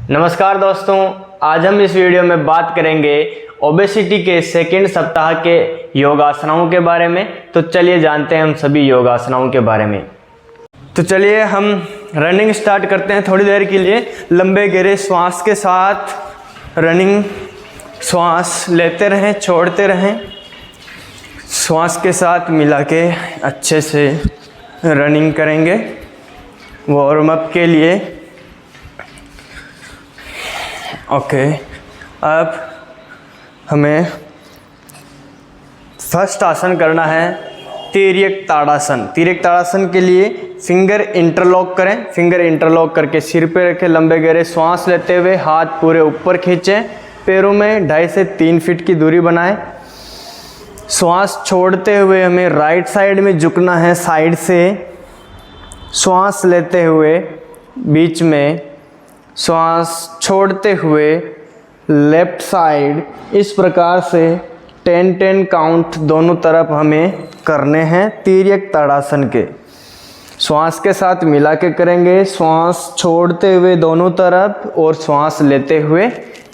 नमस्कार दोस्तों, आज हम इस वीडियो में बात करेंगे ओबेसिटी के सेकंड सप्ताह के योगासनाओं के बारे में। तो चलिए जानते हैं हम सभी योगासनाओं के बारे में। तो चलिए हम रनिंग स्टार्ट करते हैं। थोड़ी देर के लिए लंबे गहरे श्वास के साथ रनिंग, श्वास लेते रहें, छोड़ते रहें, श्वास के साथ मिला के अच्छे से रनिंग करेंगे वार्म अप के लिए। ओके, अब हमें फर्स्ट आसन करना है तिर्यक ताड़ासन। तिर्यक ताड़ासन के लिए फिंगर इंटरलॉक करें। फिंगर इंटरलॉक करके सिर पे रखें, लंबे गहरे श्वास लेते हुए हाथ पूरे ऊपर खींचें, पैरों में 2.5 से 3 फीट की दूरी बनाएं। श्वास छोड़ते हुए हमें राइट साइड में झुकना है, साइड से श्वास लेते हुए बीच में, श्वास छोड़ते हुए लेफ्ट साइड। इस प्रकार से 10-10 काउंट दोनों तरफ हमें करने हैं तिर्यक ताड़ासन के। श्वास के साथ मिला के करेंगे, श्वास छोड़ते हुए दोनों तरफ और श्वास लेते हुए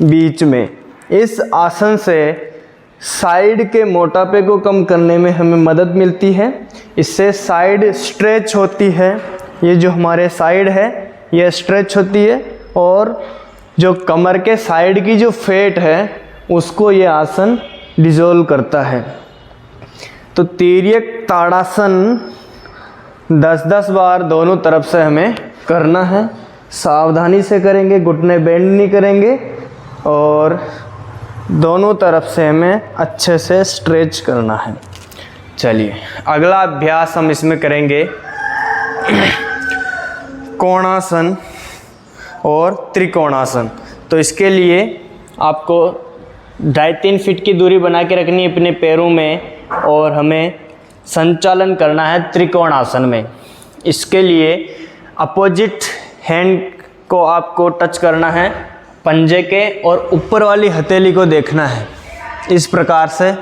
बीच में। इस आसन से साइड के मोटापे को कम करने में हमें मदद मिलती है। इससे साइड स्ट्रेच होती है, ये जो हमारे साइड है ये स्ट्रेच होती है, और जो कमर के साइड की जो फैट है उसको ये आसन डिसॉल्व करता है। तो तिर्यक ताड़ासन 10-10 बार दोनों तरफ से हमें करना है। सावधानी से करेंगे, घुटने बेंड नहीं करेंगे, और दोनों तरफ से हमें अच्छे से स्ट्रेच करना है। चलिए अगला अभ्यास हम इसमें करेंगे कोणासन और त्रिकोणासन। तो इसके लिए आपको 2.5-3 फीट की दूरी बना के रखनी है अपने पैरों में, और हमें संचालन करना है त्रिकोणासन में। इसके लिए अपोजिट हैंड को आपको टच करना है पंजे के, और ऊपर वाली हथेली को देखना है। इस प्रकार से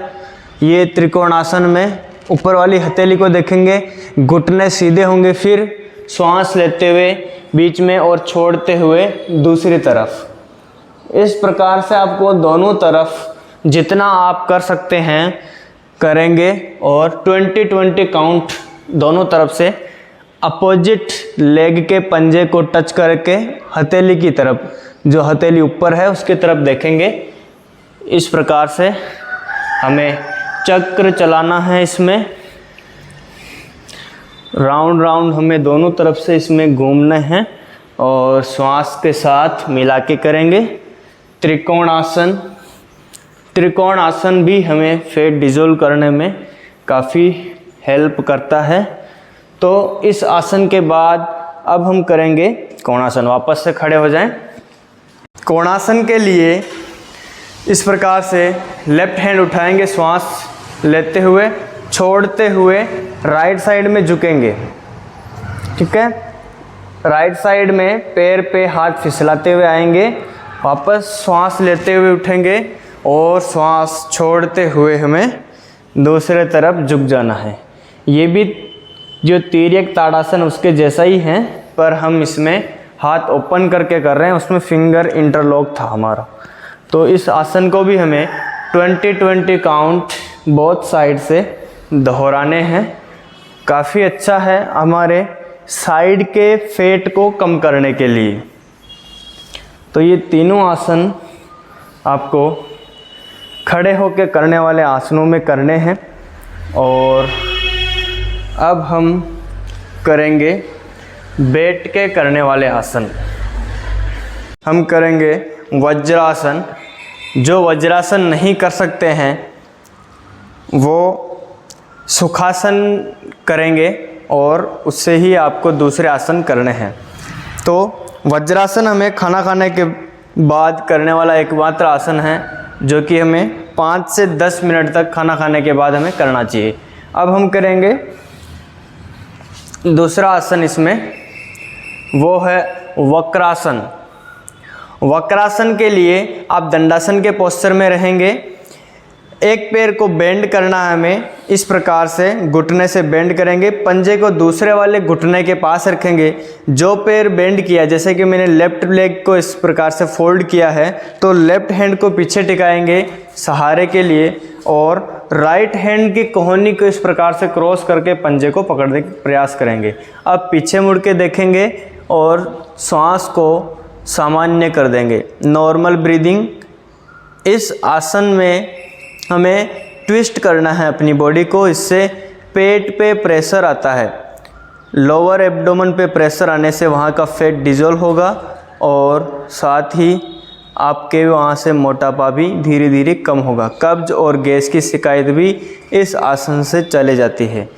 ये त्रिकोणासन में ऊपर वाली हथेली को देखेंगे, घुटने सीधे होंगे, फिर श्वास लेते हुए बीच में और छोड़ते हुए दूसरी तरफ। इस प्रकार से आपको दोनों तरफ जितना आप कर सकते हैं करेंगे, और 20-20 काउंट दोनों तरफ से अपोजिट लेग के पंजे को टच करके हथेली की तरफ, जो हथेली ऊपर है उसकी तरफ देखेंगे। इस प्रकार से हमें चक्र चलाना है। इसमें राउंड राउंड हमें दोनों तरफ से इसमें घूमने हैं, और श्वास के साथ मिला के करेंगे त्रिकोणासन। त्रिकोणासन भी हमें फैट डिसॉल्व करने में काफ़ी हेल्प करता है। तो इस आसन के बाद अब हम करेंगे कोणासन। वापस से खड़े हो जाएं। कोणासन के लिए इस प्रकार से लेफ्ट हैंड उठाएंगे, श्वास लेते हुए, छोड़ते हुए राइट साइड में झुकेंगे। ठीक है, राइट साइड में पैर पे हाथ फिसलाते हुए आएंगे, वापस श्वास लेते हुए उठेंगे, और श्वास छोड़ते हुए हमें दूसरे तरफ झुक जाना है। ये भी जो तिर्यक ताड़ासन उसके जैसा ही है, पर हम इसमें हाथ ओपन करके कर रहे हैं, उसमें फिंगर इंटरलॉक था हमारा। तो इस आसन को भी हमें 20-20 काउंट बोथ साइड से दोहराने हैं। काफ़ी अच्छा है हमारे साइड के फैट को कम करने के लिए। तो ये तीनों आसन आपको खड़े होकर करने वाले आसनों में करने हैं। और अब हम करेंगे बैठ के करने वाले आसन। हम करेंगे वज्रासन। जो वज्रासन नहीं कर सकते हैं वो सुखासन करेंगे, और उससे ही आपको दूसरे आसन करने हैं। तो वज्रासन हमें खाना खाने के बाद करने वाला एकमात्र आसन है, जो कि हमें 5 से 10 मिनट तक खाना खाने के बाद हमें करना चाहिए। अब हम करेंगे दूसरा आसन इसमें, वो है वक्रासन। वक्रासन के लिए आप दंडासन के पोस्चर में रहेंगे, एक पैर को बेंड करना है हमें, इस प्रकार से घुटने से बेंड करेंगे, पंजे को दूसरे वाले घुटने के पास रखेंगे। जो पैर बेंड किया, जैसे कि मैंने लेफ्ट लेग को इस प्रकार से फोल्ड किया है, तो लेफ्ट हैंड को पीछे टिकाएंगे सहारे के लिए और राइट हैंड की कोहनी को इस प्रकार से क्रॉस करके पंजे को पकड़ने का प्रयास करेंगे। अब पीछे मुड़ के देखेंगे और श्वास को सामान्य कर देंगे, नॉर्मल ब्रीदिंग। इस आसन में हमें ट्विस्ट करना है अपनी बॉडी को, इससे पेट पे प्रेशर आता है। लोअर एब्डोमेन पे प्रेशर आने से वहाँ का फैट डिजोल्व होगा और साथ ही आपके वहाँ से मोटापा भी धीरे धीरे कम होगा। कब्ज और गैस की शिकायत भी इस आसन से चले जाती है।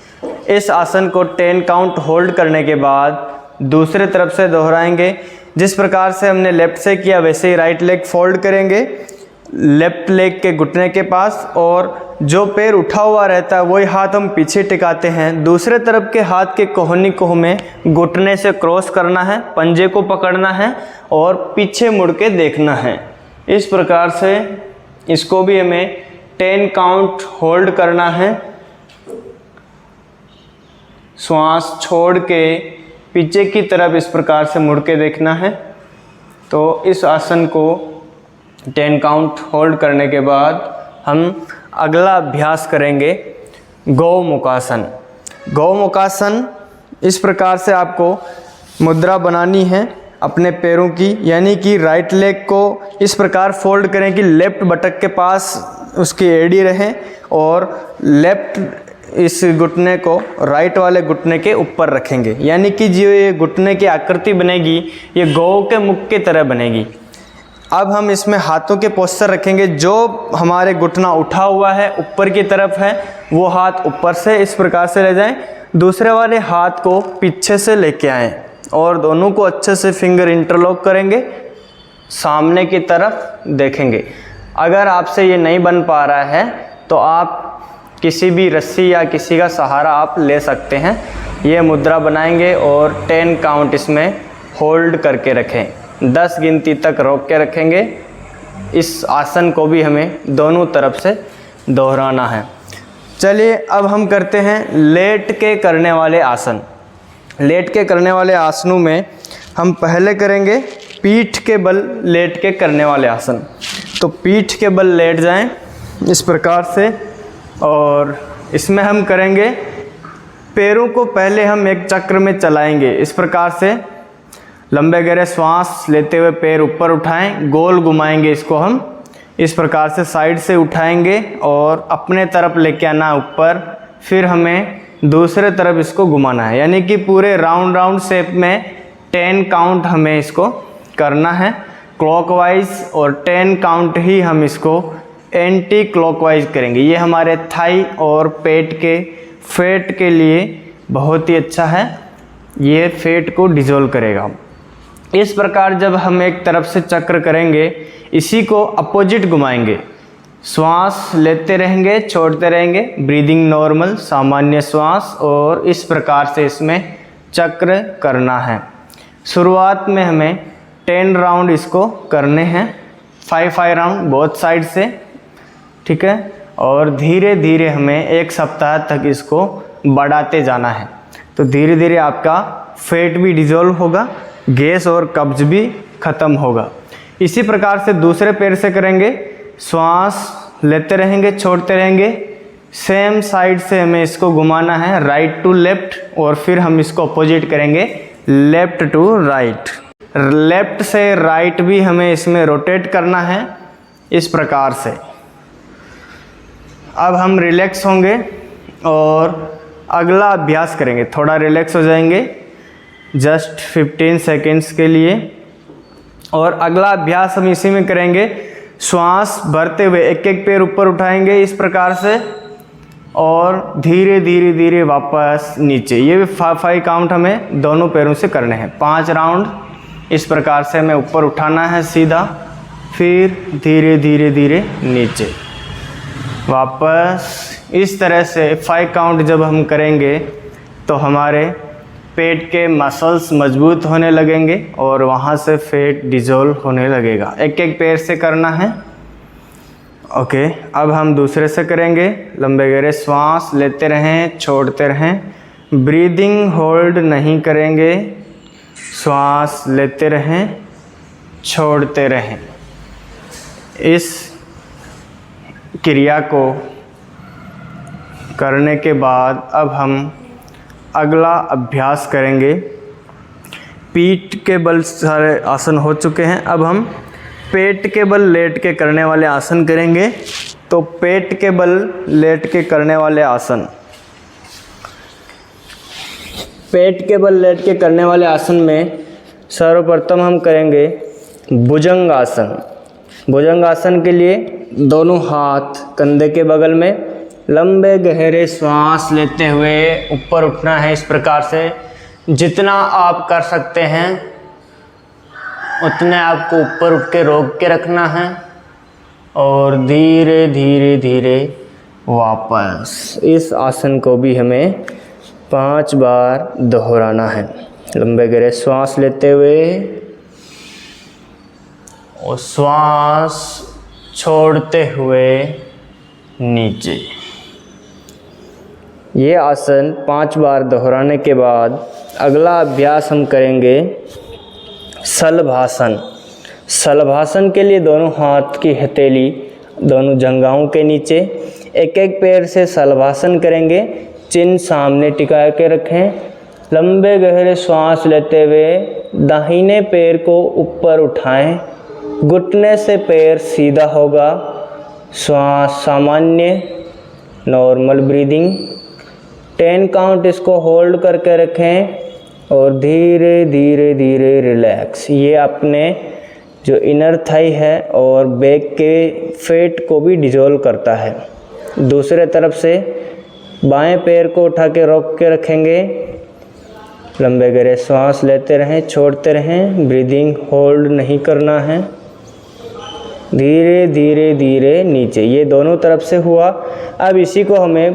इस आसन को 10 काउंट होल्ड करने के बाद दूसरे तरफ से दोहराएंगे। जिस प्रकार से हमने लेफ़्ट से किया वैसे ही राइट लेग फोल्ड करेंगे लेफ़्ट लेग के घुटने के पास, और जो पैर उठा हुआ रहता है वही हाथ हम पीछे टिकाते हैं। दूसरे तरफ के हाथ के कोहनी को हमें घुटने से क्रॉस करना है, पंजे को पकड़ना है और पीछे मुड़ के देखना है। इस प्रकार से इसको भी हमें 10 काउंट होल्ड करना है। श्वास छोड़ के पीछे की तरफ इस प्रकार से मुड़ के देखना है। तो इस आसन को 10 काउंट होल्ड करने के बाद हम अगला अभ्यास करेंगे गौमुखासन। गौमुखासन इस प्रकार से आपको मुद्रा बनानी है अपने पैरों की, यानी कि राइट लेग को इस प्रकार फोल्ड करें कि लेफ्ट बटक के पास उसकी एड़ी रहे और लेफ्ट इस घुटने को राइट वाले घुटने के ऊपर रखेंगे, यानी कि जो ये घुटने की आकृति बनेगी ये गौ के मुख की तरह बनेगी। अब हम इसमें हाथों के पोस्चर रखेंगे। जो हमारे घुटना उठा हुआ है ऊपर की तरफ है वो हाथ ऊपर से इस प्रकार से ले जाएं, दूसरे वाले हाथ को पीछे से लेके आएं और दोनों को अच्छे से फिंगर इंटरलॉक करेंगे, सामने की तरफ देखेंगे। अगर आपसे ये नहीं बन पा रहा है तो आप किसी भी रस्सी या किसी का सहारा आप ले सकते हैं। ये मुद्रा बनाएंगे और 10 काउंट इसमें होल्ड करके रखें, 10 गिनती तक रोक के रखेंगे। इस आसन को भी हमें दोनों तरफ से दोहराना है। चलिए अब हम करते हैं लेट के करने वाले आसन। लेट के करने वाले आसनों में हम पहले करेंगे पीठ के बल लेट के करने वाले आसन। तो पीठ के बल लेट जाएं इस प्रकार से, और इसमें हम करेंगे पैरों को पहले हम एक चक्र में चलाएंगे इस प्रकार से। लंबे गहरे श्वास लेते हुए पैर ऊपर उठाएं, गोल घुमाएंगे इसको हम इस प्रकार से, साइड से उठाएंगे और अपने तरफ लेके आना ऊपर, फिर हमें दूसरे तरफ इसको घुमाना है, यानी कि पूरे राउंड शेप में 10 काउंट हमें इसको करना है क्लॉकवाइज, और 10 काउंट ही हम इसको एंटी क्लॉकवाइज करेंगे। ये हमारे थाई और पेट के फैट के लिए बहुत ही अच्छा है, ये फैट को डिजोल्व करेगा। इस प्रकार जब हम एक तरफ से चक्र करेंगे इसी को अपोजिट घुमाएंगे, श्वास लेते रहेंगे छोड़ते रहेंगे, ब्रीदिंग नॉर्मल सामान्य श्वास, और इस प्रकार से इसमें चक्र करना है। शुरुआत में हमें 10 राउंड इसको करने हैं, 5 राउंड बोथ साइड से, ठीक है। और धीरे धीरे हमें 1 सप्ताह तक इसको बढ़ाते जाना है। तो धीरे धीरे आपका फैट भी डिजोल्व होगा, गैस और कब्ज भी ख़त्म होगा। इसी प्रकार से दूसरे पैर से करेंगे, श्वास लेते रहेंगे छोड़ते रहेंगे, सेम साइड से हमें इसको घुमाना है राइट टू लेफ्ट, और फिर हम इसको अपोजिट करेंगे लेफ्ट टू राइट। लेफ्ट से राइट भी हमें इसमें रोटेट करना है इस प्रकार से। अब हम रिलैक्स होंगे और अगला अभ्यास करेंगे, थोड़ा रिलैक्स हो जाएंगे जस्ट 15 सेकेंड्स के लिए। और अगला अभ्यास हम इसी में करेंगे, श्वास भरते हुए एक एक पैर ऊपर उठाएंगे इस प्रकार से, और धीरे धीरे धीरे वापस नीचे। ये भी 5 काउंट हमें दोनों पैरों से करने हैं। 5 राउंड इस प्रकार से हमें ऊपर उठाना है सीधा, फिर धीरे धीरे धीरे नीचे वापस। इस तरह से 5 काउंट जब हम करेंगे तो हमारे पेट के मसल्स मजबूत होने लगेंगे और वहाँ से फैट डिजोल्व होने लगेगा। एक एक पैर से करना है ओके, अब हम दूसरे से करेंगे। लंबे गहरे श्वास लेते रहें, छोड़ते रहें, ब्रीदिंग होल्ड नहीं करेंगे, श्वास लेते रहें, छोड़ते रहें। इस क्रिया को करने के बाद अब हम अगला अभ्यास करेंगे। पीठ के बल सारे आसन हो चुके हैं, अब हम पेट के बल लेट के करने वाले आसन करेंगे। तो पेट के बल लेट के करने वाले आसन, पेट के बल लेट के करने वाले आसन में सर्वप्रथम हम करेंगे भुजंग आसन। भुजंग आसन के लिए दोनों हाथ कंधे के बगल में, लंबे गहरे श्वास लेते हुए ऊपर उठना है। इस प्रकार से जितना आप कर सकते हैं उतने आपको ऊपर उठ के रोक के रखना है और धीरे धीरे धीरे वापस। इस आसन को भी हमें 5 बार दोहराना है। लंबे गहरे श्वास लेते हुए और श्वास छोड़ते हुए नीचे। ये आसन 5 बार दोहराने के बाद अगला अभ्यास हम करेंगे शलभासन। शलभासन के लिए दोनों हाथ की हथेली दोनों जंघाओं के नीचे, एक एक पैर से शलभासन करेंगे। चिन्ह सामने टिका के रखें। लंबे गहरे श्वास लेते हुए दाहिने पैर को ऊपर उठाएं, घुटने से पैर सीधा होगा। श्वास सामान्य नॉर्मल ब्रीदिंग, 10 काउंट इसको होल्ड करके रखें और धीरे धीरे धीरे रिलैक्स। ये अपने जो इनर थाई है और बैक के फैट को भी डिजोल्व करता है। दूसरे तरफ से बाएं पैर को उठा के रोक के रखेंगे। लंबे गहरे श्वास लेते रहें, छोड़ते रहें, ब्रीदिंग होल्ड नहीं करना है। धीरे धीरे धीरे नीचे। ये दोनों तरफ से हुआ। अब इसी को हमें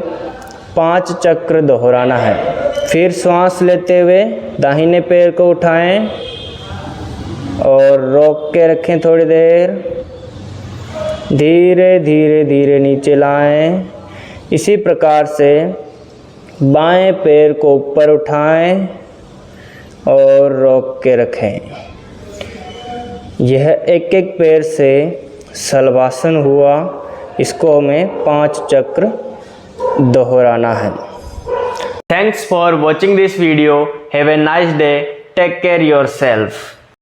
5 चक्र दोहराना है। फिर श्वास लेते हुए दाहिने पैर को उठाएं और रोक के रखें थोड़ी देर। धीरे धीरे धीरे नीचे लाएं। इसी प्रकार से बाएं पैर को ऊपर उठाएं और रोक के रखें। यह एक एक पैर से शलभासन हुआ। इसको हमें 5 चक्र दोहराना है। Thanks for watching this video. Have a nice day. Take care yourself.